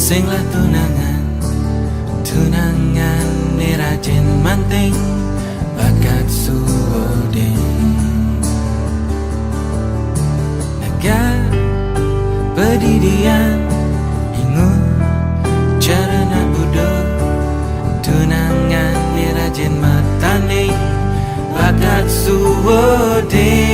Singlah tunangan, tunangan ni rajin manting bakat suodeng. Naga pedidian ingun cara nak budok. Tunangan ni rajin matanding bakat suodeng.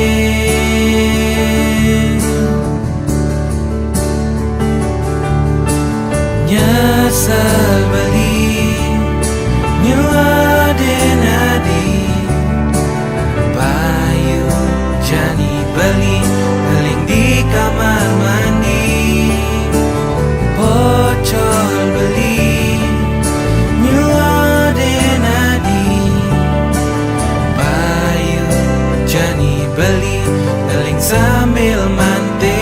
Nyesal beli nyua denadi bayu jani beli beling di kamar mandi. Pocol beli nyua denadi bayu jani beli beling sambil manting.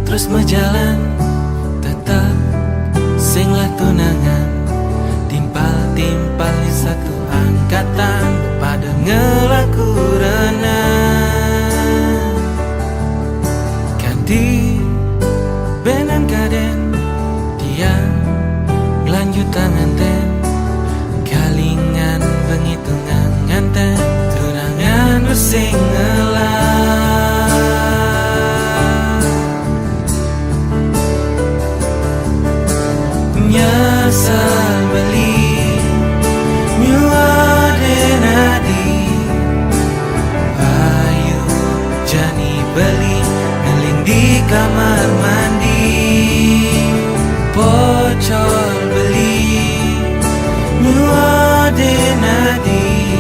Terus berjalan tetap singlah tunangan timpal-timpal di satu angkatan pada ngelaku renang. Ganti benan kaden tiang lanjut tangan ten kalingan penghitungan nganten tunangan bersing ngelang. Nyesal beli nyua denadi bayu jani beli ngeling di kamar mandi. Pocol beli nyua denadi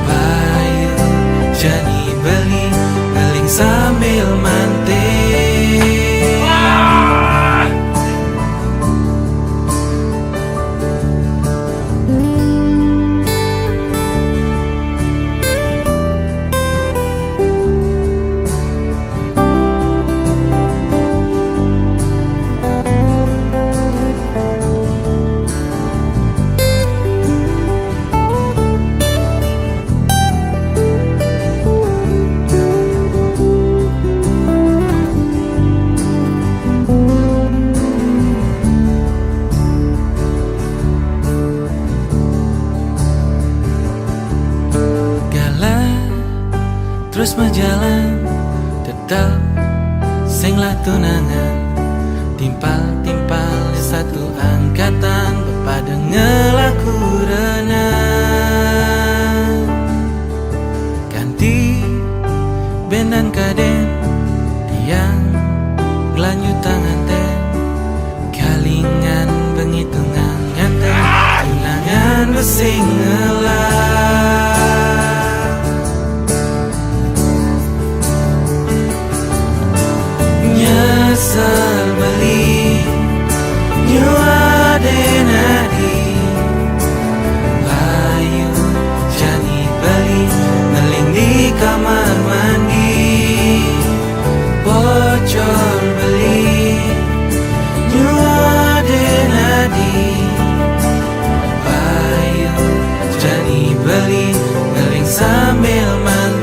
bayu jani beli ngeling sambil manting. Terus berjalan tetap singlah tunangan timpal-timpal di satu angkatan pada ngelaku renang. Ganti benan kaden tiang lanjut tangan ten kalingan penghitungan nganten tunangan bersing ngelang. Nyesal beli nyua denadi bayu jani beli ngeling di kamar mandi. Pocol beli nyua denadi bayu jani beli ngeling sambil manting.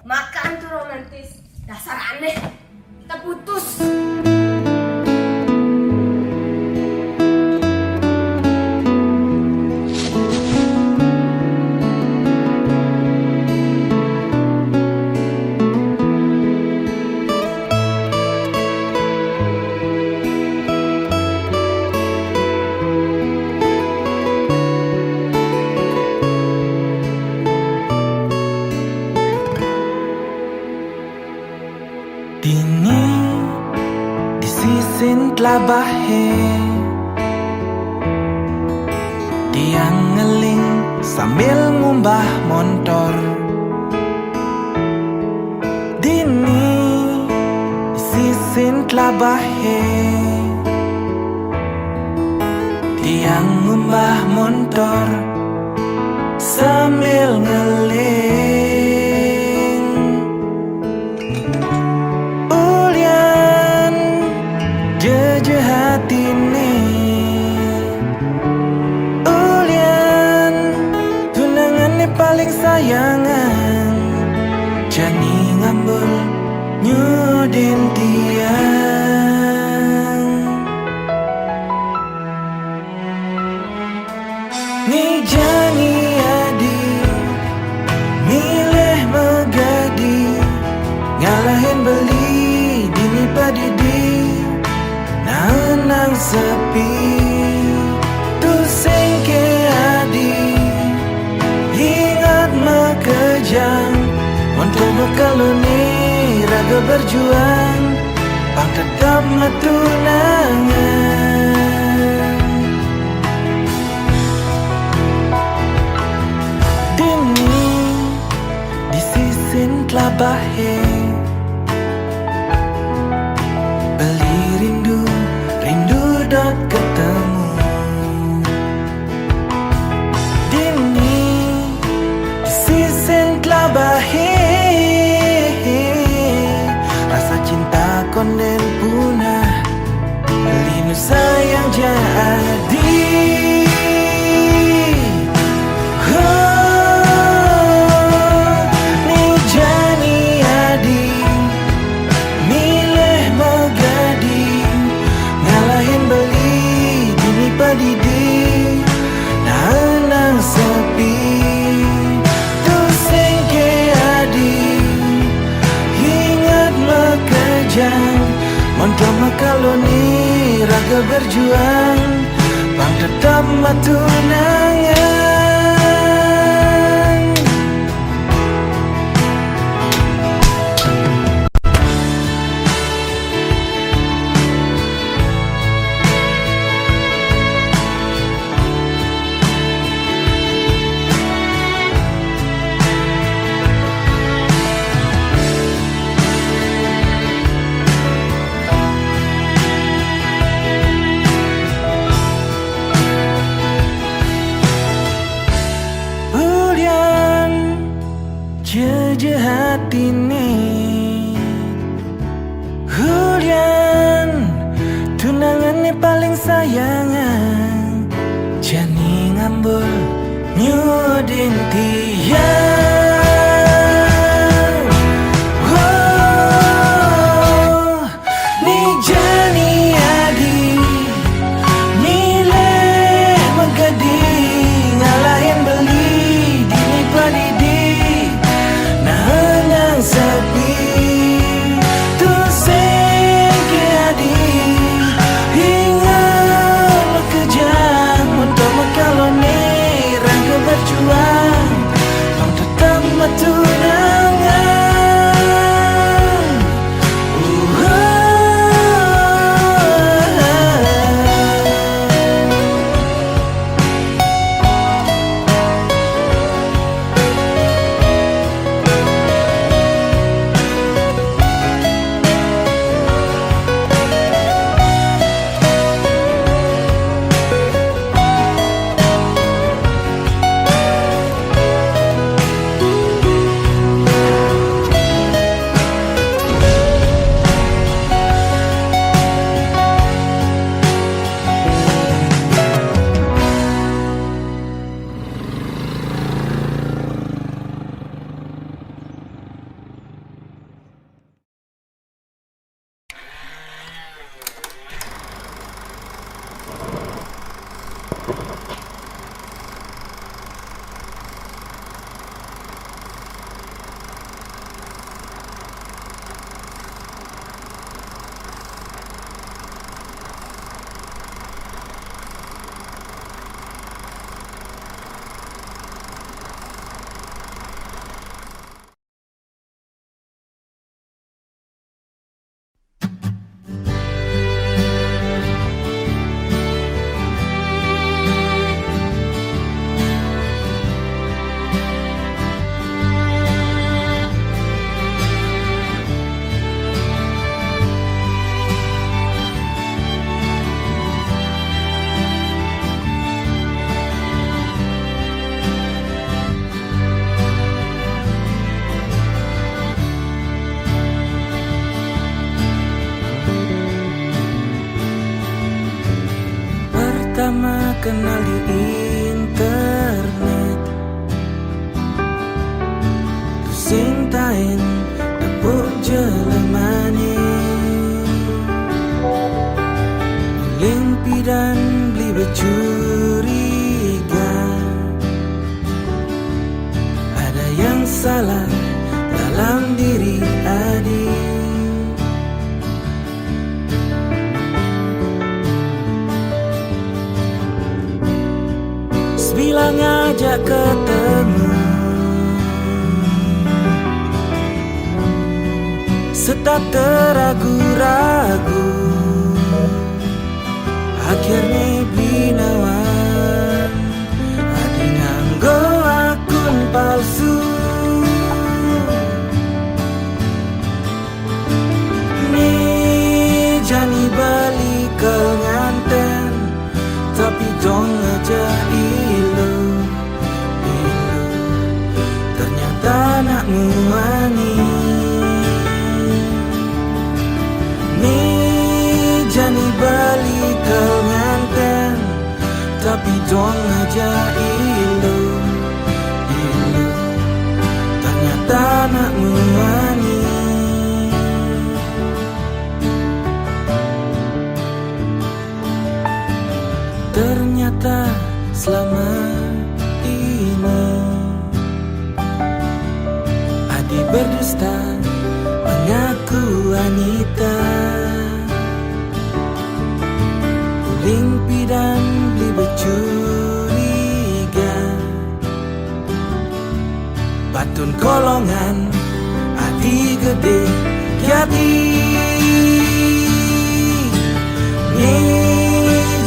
Makan tuh romantis, dasar aneh. Kita putus. bahe dia ngeling sambil ngumbah motor. Dini sisin bahe dia ngumbah motor sambil ngeling. Ulian jeje hati nih, ulian tunangannya paling sayangan, jani ngambul nyudin tiang. Ni jani adi milih megadi, ngalahin beli dini padidi, nanang sepi tu sengke adi. Ingat makejang untuk mekaluni raga berjuang, pang tetap matunangan. Dini di sisin bahe beli rindu, rindu dot ketemu. Dini di sisin bahe rasa cinta konden punah, beli nu sayang jadi. Ni jani adi milih megadi, ngalahin beli dini padidi, nanang sepi tu sengke adi. Ingat makejang untuk makaloni raga berjuang, pang tetap matunangan. Jeje hati nih, hulian tunangannya paling sayangan, jani ngambul nyudin tiang. Oh, ni jani adi milih megadi, ngalahin beli dini padidi, nanang sepi tu sengke adi. Ingat makejang untuk makaloni raga berjuang, kenal di internet, tu sing tain tepuk jelemane, limpi dan beli bercuriga. Ada yang salah dalam diri adik. Bila ngajak ketemu, setak teragu-ragu, akhirnya binawan adi nganggo akun palsu. Nih jani balik ke nganten, tapi dong aja ilu, ternyata nak muani. Nih jani balik ke nganten, tapi dong aja ilu, ternyata nak muani. Ternyata selama ini Adi berdusta mengaku wanita, limpi dan beli bercuriga. Batun kolongan Adi gede jadi.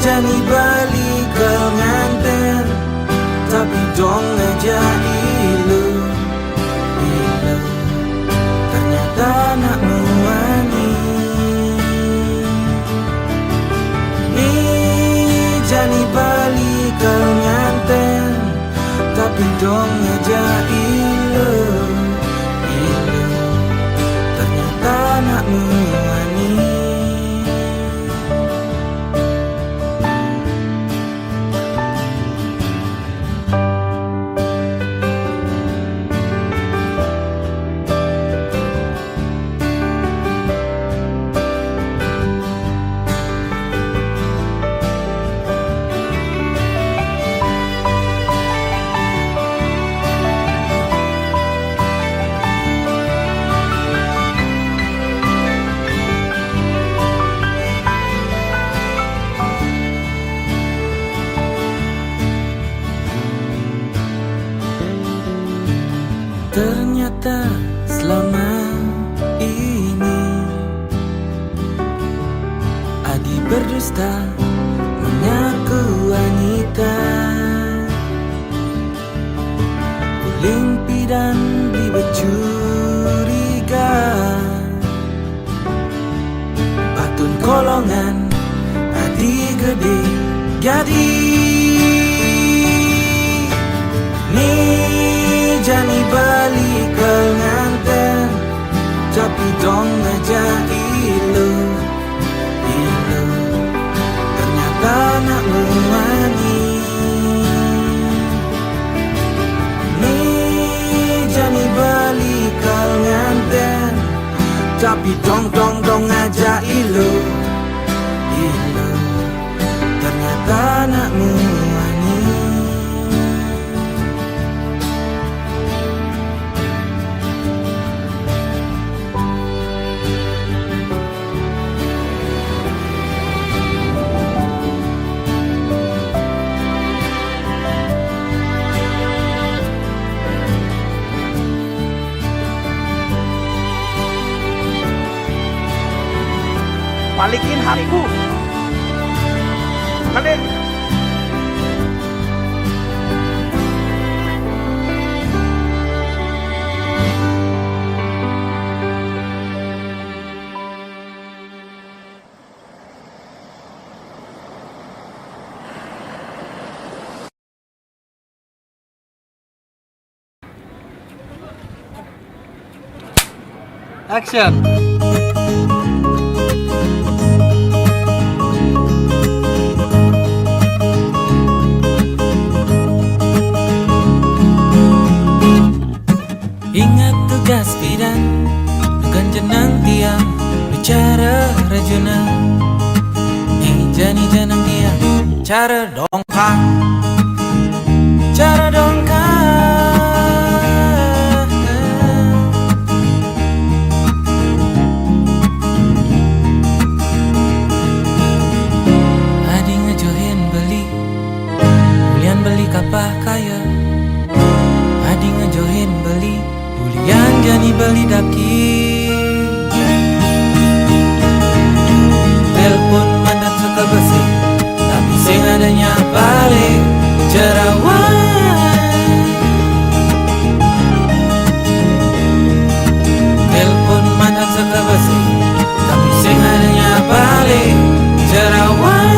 Jani balik ke nganten, tapi dong aja ilu, ternyata nak muani. Nih jani balik ke nganten, tapi dong aja ilu, ternyata nak muani. Ternyata selama ini Adi berdusta mengaku wanita, limpi dan beli bercuriga. Batun kolongan Adi gede jadi. Nih jani balik ke nganten, tapi dong aja ilu, ternyata nak muani. Nih jani balik ke nganten, tapi dong aja ilu, ternyata nak muani. Balikin hakku. Balik. Action. gas bidan bukan jenang tiang bicara rajuna jani janang dia cara dongkang adi ngejohin beli bulian beli kapah kaya adi ngejohin beli bulian jani beli daki telepon mandat suka besi tapi sing adanya balik jerawat telepon mandat suka besi tapi sing adanya balik jerawat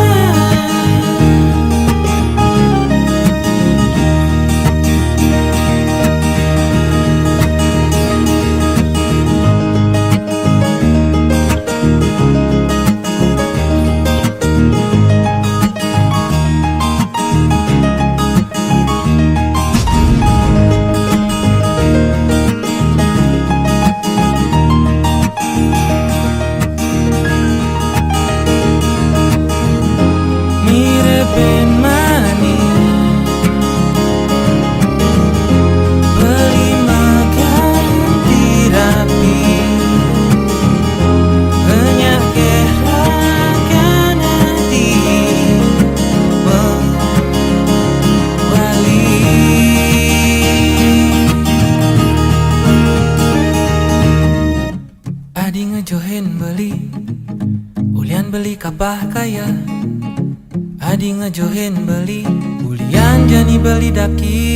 ngejohin beli ulian beli kapah kaya adi ngejohin beli ulian jani beli daki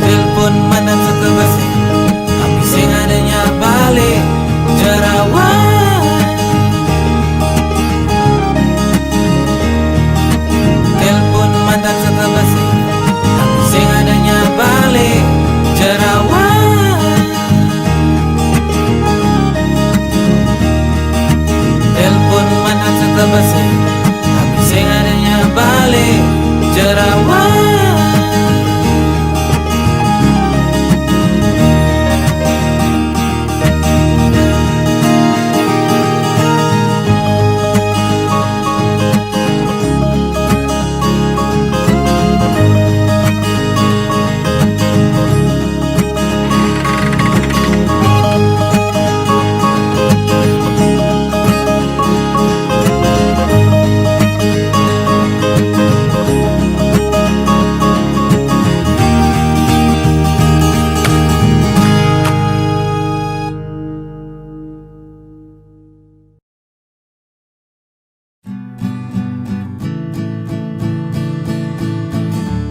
telepon mandan suka besi tapi sing adanya balik jerawat telepon mandan suka besi tapi sing adanya balik jerawat telepon mandan suka besi tapi sing adanya balik jerawat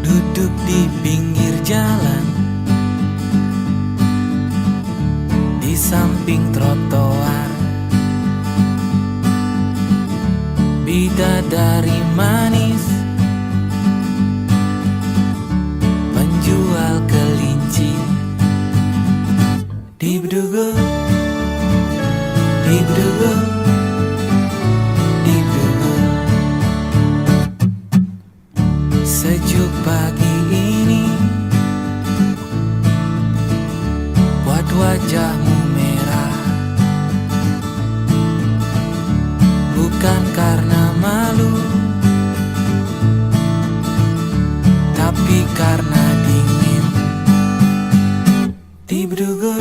duduk di pinggir jalan di samping trotoar bidadari manis penjual kelinci dibdugu dibdugu dibdugu sejuk pagi ini buat wajahmu merah bukan karena malu tapi karena dingin dibdugu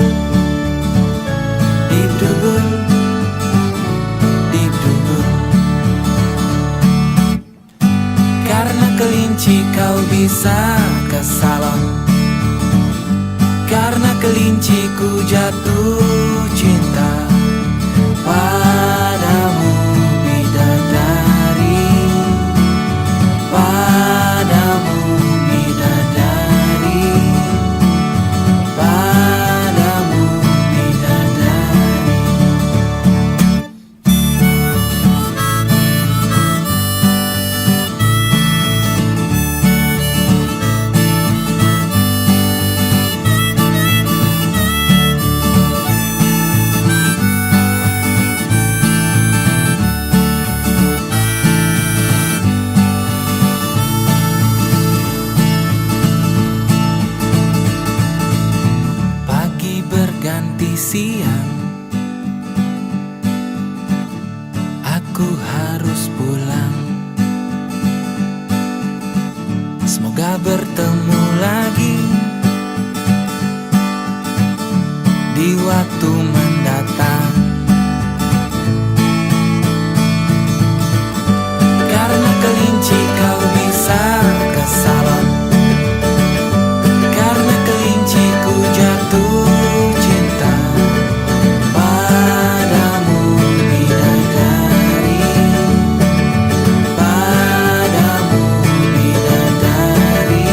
dibdugu dibdugu karena kelinci kau bisa ke salon karena kelinci ku jatuh cinta padamu bidadari padamu bidadari padamu bidadari siang, aku harus pulang. Semoga bertemu lagi di waktu mendatang. Karena kelinci kau bisa ke salon, karena kelinci ku jatuh cinta padamu bidadari, padamu bidadari,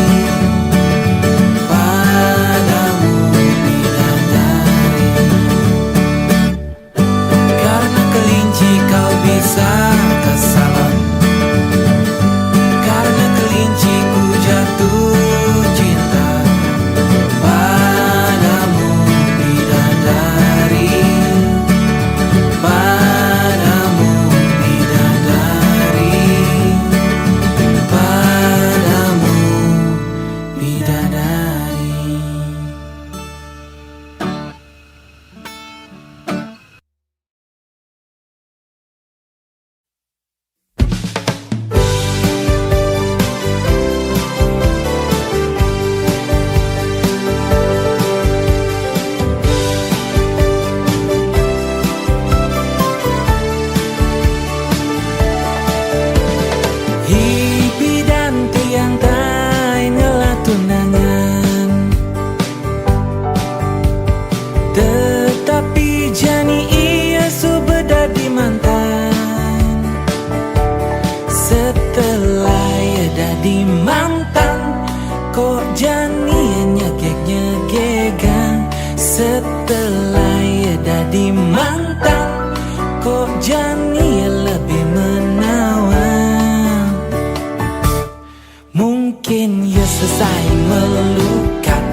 padamu bidadari. Karena kelinci kau bisa ke salon, karena kelinci ku jatuh cinta padamu bidadari, padamu bidadari, padamu bidadari. Hibi dan tiang tai ngelah tunangan, tetapi jani ia subeda di mantan. Setelah ia jadi mantan, kok jani nyegek-nyegekan. Setelah ia jadi mantan, kok jani lebih menawan. Mungkin ia selesai melukat,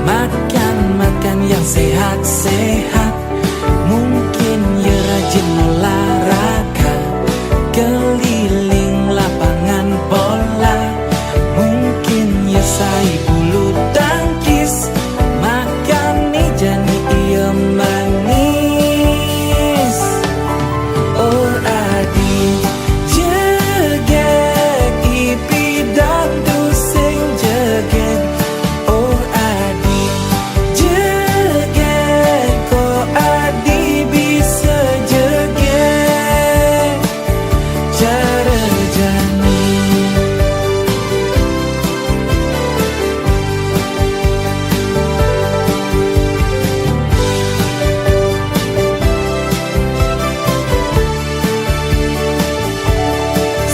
makan yang sehat-sehat. Mungkin ia rajin olahraga, keliling lapangan bola. Mungkin ia sai bulu tangkis, makan jani ia manis. Oh adi jegek ipi dan tusing jegek. Oh adi jegek, kok adi bisa jegek cara jani.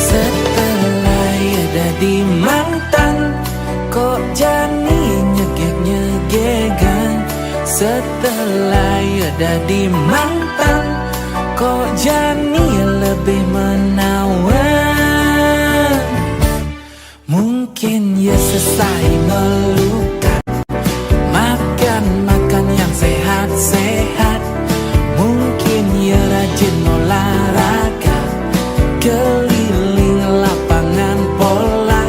Setelah ia jadi mantan, kok jani nyegek-nyegekan. Setelah ia jadi mantan, kok jani lebih menawan. Mungkin ia selesai melukat, makan yang sehat-sehat. Mungkin ia rajin olahraga, keliling lapangan bola.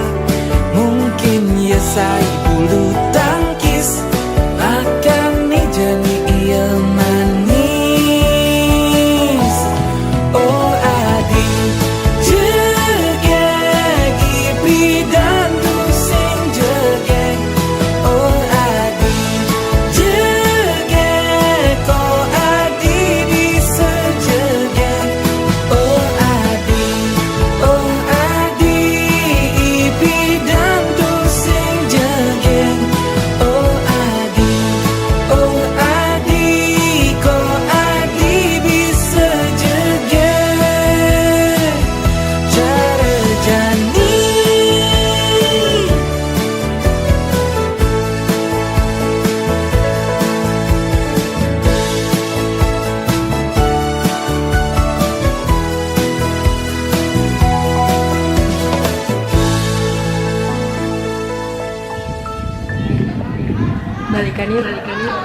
Mungkin ia sai bulu tangkis, makan jani ia manis. Oh adi jegek ipi dan tusing jegek. Oh adi jegek, kok adi bisa jegek. Oh adi ipi dan tusing jegek. Oh adi kok adi bisa jegek cara jani. Balikan yuk, balikan yuk.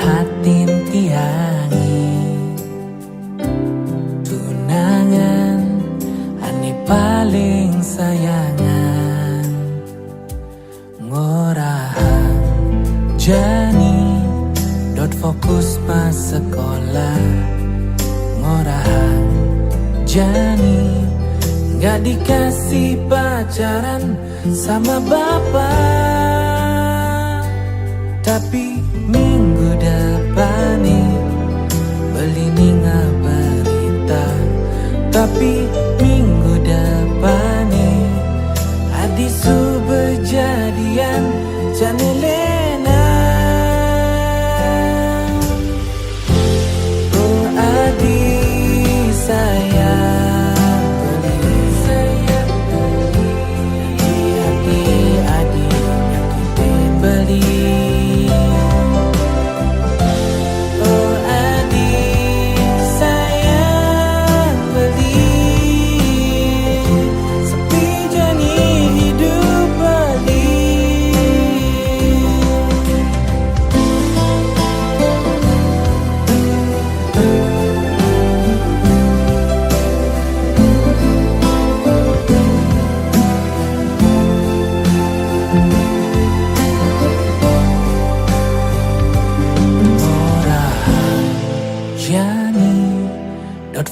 hatin tiangi tunangan ani paling sayangan ngorahang jani dot fokus pas sekolah ngorahang jani gak dikasih pacaran sama bapak, tapi minggu depan nih beli ninga berita, tapi minggu depan nih adisu berjadian Janelena. Oh adi saya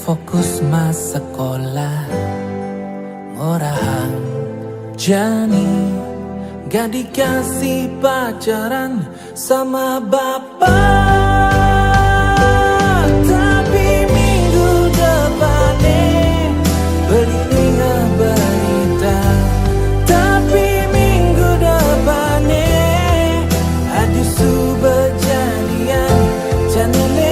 fokus mas sekolah ngorahang jani gak dikasih pacaran sama bapak, tapi minggu depannya beli ninga berita, tapi minggu depannya adisu berjadian Janelena.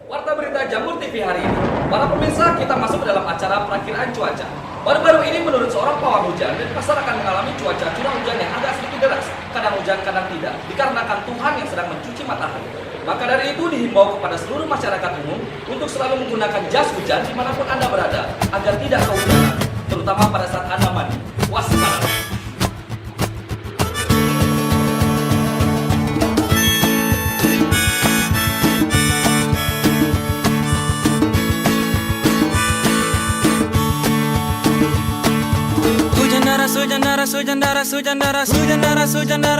Warta berita Jamur TV hari ini. Para pemirsa, kita masuk ke dalam acara perakiraan cuaca. Baru-baru ini menurut seorang pawang hujan, Denpasar akan mengalami cuaca curah hujan yang agak sedikit deras. Kadang hujan, kadang tidak, dikarenakan Tuhan yang sedang mencuci matahari. Maka dari itu dihimbau kepada seluruh masyarakat umum untuk selalu menggunakan jas hujan dimanapun Anda berada, agar tidak kehujanan, terutama pada saat Anda mandi. Waspada!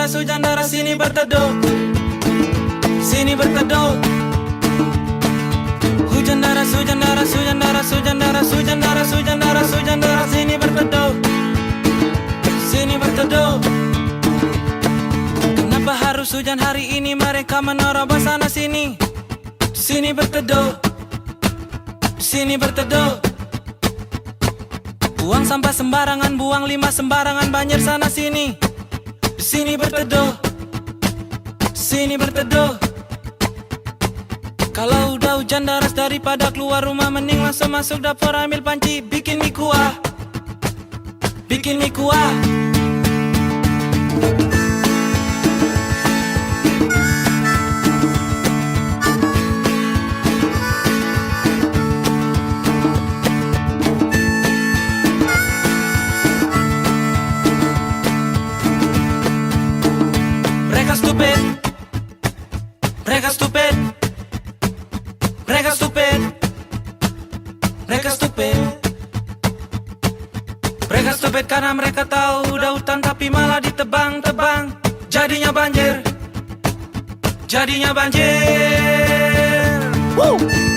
Sujandara sini berteduh, sini berteduh. Sujandara sini berteduh, sini berteduh. Kenapa harus hujan hari ini? Mereka menerobos sana sini, sini berteduh, sini berteduh. Buang sampah sembarangan, buang limbah sembarangan, banjir sana sini, sini berteduh, sini berteduh. Kalau udah hujan deras, daripada keluar rumah mending langsung masuk dapur ambil panci, bikin mie kuah, bikin mie kuah. Mereka stupid, mereka stupid, mereka stupid. Mereka stupid karena mereka tahu udah hutan tapi malah ditebang-tebang. Jadinya banjir, jadinya banjir. Woo!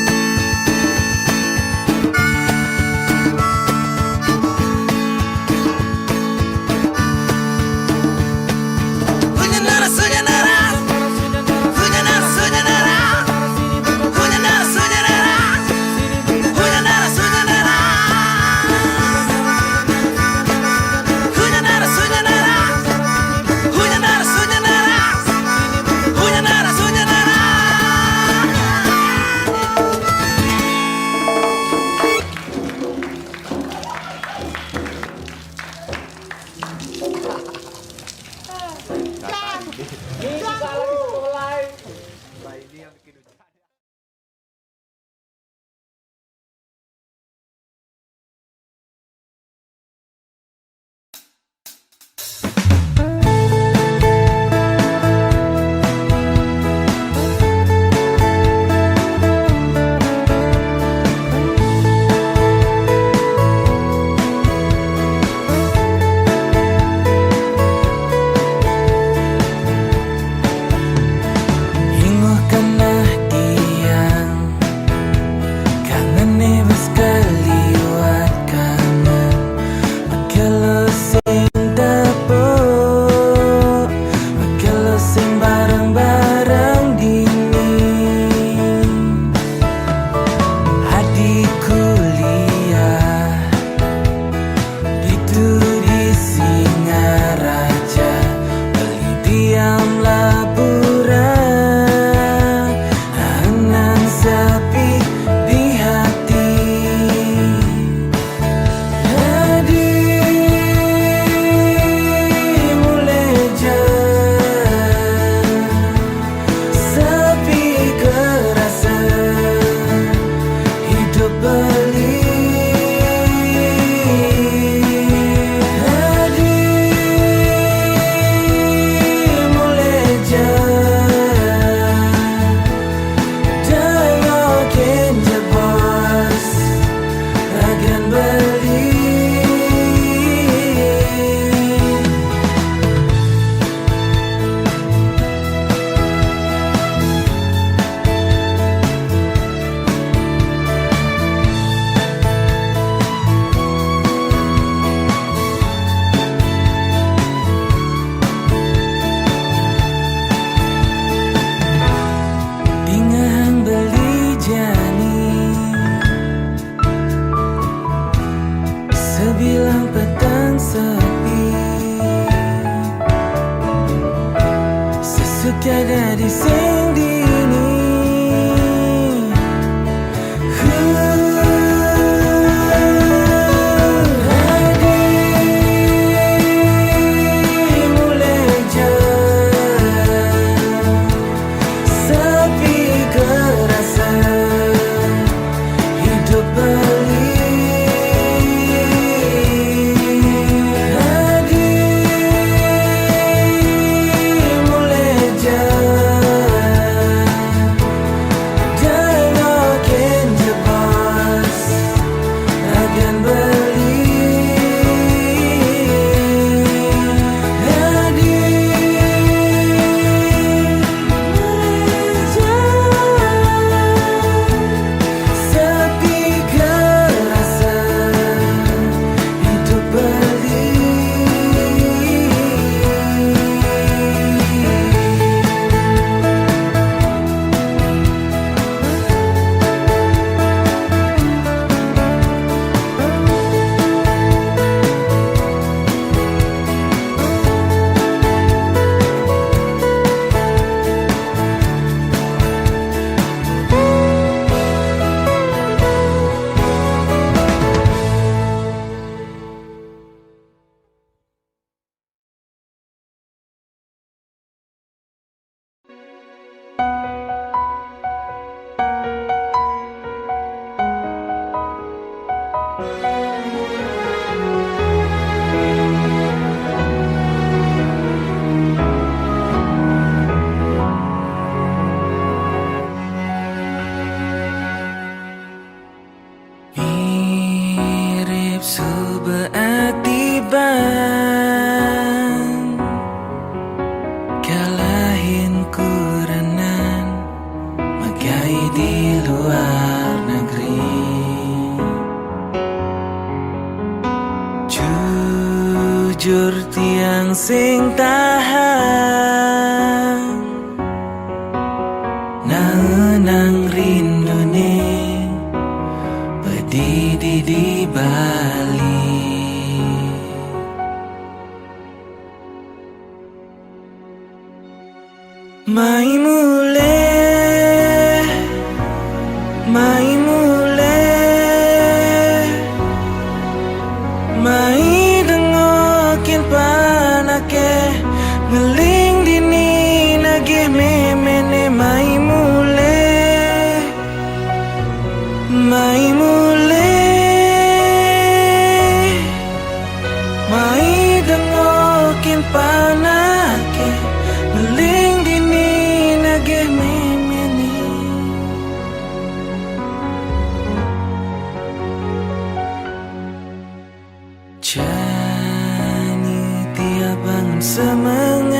sing tahan nang rindune pedidi di Bali. Mai mulai mai dengokin panake ngeling dini nagih memene. Mai mulai mai dengokin panake ngeling dini nagih memene. Jani tiap bangun semangat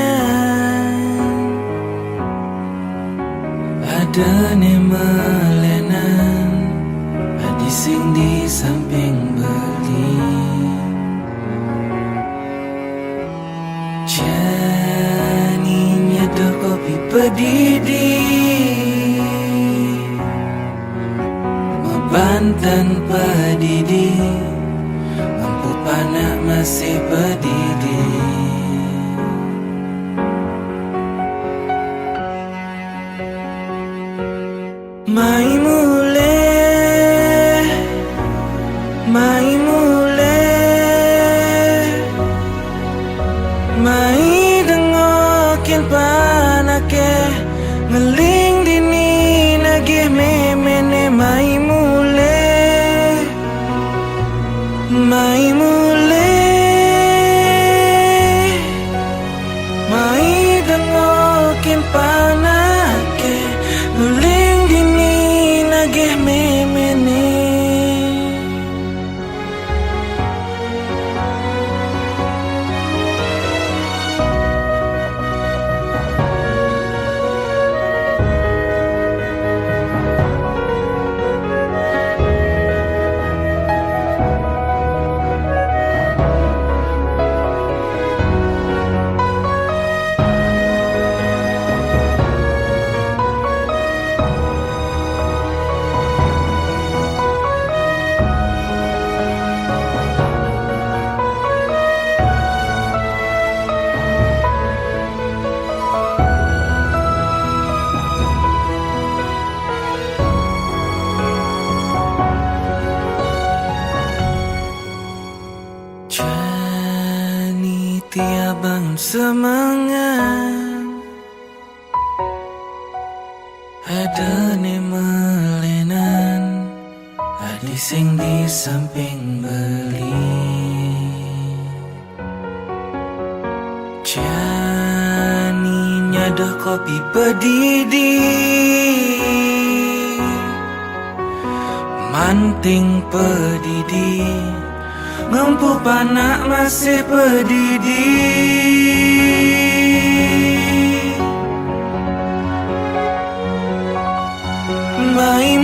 ada ne melenan adi sing di samping beli. Jani nyeduh kopi pedidi Banten pedidi mampu panak masih pedidi. Mai mulai mai dengokin panake ngeling dini nagih memene. Mai mulai mai dengokin panake ngeling dini nagih memene. Jani tiap bangun semangat ada ne melenan adi sing di samping beli. Jani nyadoh kopi pedidi manting pedidi mampu panak masih pedidi. Mai